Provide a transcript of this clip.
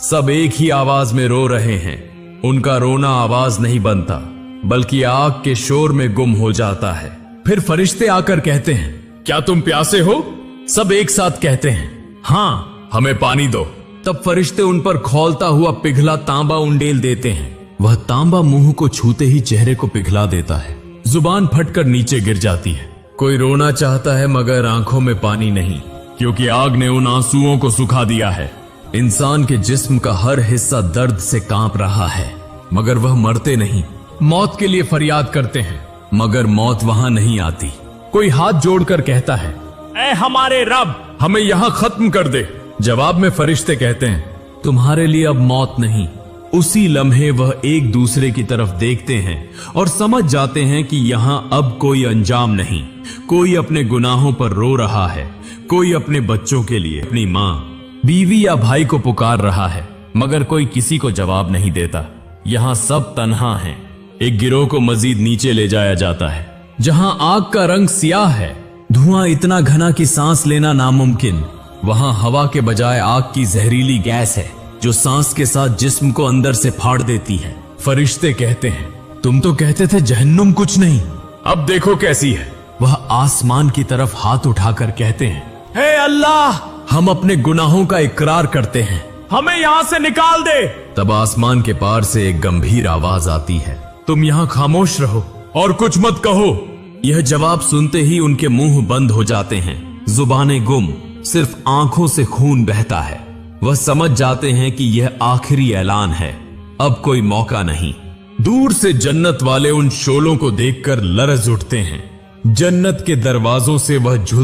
सब एक ही आवाज में रो रहे हैं। उनका रोना आवाज नहीं बनता, बल्कि आग के शोर में गुम हो जाता है। फिर फरिश्ते आकर कहते हैं, क्या तुम प्यासे हो? सब एक साथ कहते हैं, हाँ, हमें पानी दो। तब फरिश्ते उन पर खौलता हुआ पिघला तांबा उंडेल देते हैं। वह तांबा मुंह को छूते ही चेहरे को पिघला देता है। जुबान फटकर नीचे गिर जाती है। कोई रोना चाहता है मगर आंखों में पानी नहीं, क्योंकि आग ने उन आंसुओं को सुखा दिया है। इंसान के जिस्म का हर हिस्सा दर्द से कांप रहा है, मगर वह मरते नहीं। मौत के लिए फरियाद करते हैं, मगर मौत वहां नहीं आती। कोई हाथ जोड़कर कहता है, ऐ हमारे रब, हमें यहां खत्म कर दे। जवाब में फरिश्ते कहते हैं, तुम्हारे लिए अब मौत नहीं। उसी लम्हे वह एक दूसरे की तरफ देखते हैं और समझ जाते हैं कि यहां अब कोई अंजाम नहीं। कोई अपने गुनाहों पर रो रहा है, कोई अपने बच्चों के लिए अपनी माँ, बीवी या भाई को पुकार रहा है, मगर कोई किसी को जवाब नहीं देता। यहाँ सब तन्हा हैं। एक गिरोह को मजीद नीचे ले जाया जाता है, जहां आग का रंग सियाह है, धुआं इतना घना कि सांस लेना नामुमकिन। वहां हवा के बजाय आग की जहरीली गैस है, जो सांस के साथ जिस्म को अंदर से फाड़ देती है। फरिश्ते कहते हैं, तुम तो कहते थे जहन्नुम कुछ नहीं, अब देखो कैसी है। वह आसमान की तरफ हाथ उठाकर कहते हैं, हे अल्लाह, हम अपने गुनाहों का इकरार करते हैं, हमें यहाँ से निकाल दे। तब आसमान के पार से एक गंभीर आवाज आती है, तुम यहाँ खामोश रहो और कुछ मत कहो। यह जवाब सुनते ही उनके मुंह बंद हो जाते हैं, जुबानें गुम, सिर्फ आंखों से खून बहता है। वह समझ जाते हैं कि यह आखिरी ऐलान है, अब कोई मौका नहीं। दूर से जन्नत वाले उन शोलों को देखकर लरज उठते हैं। जन्नत के दरवाजों से वह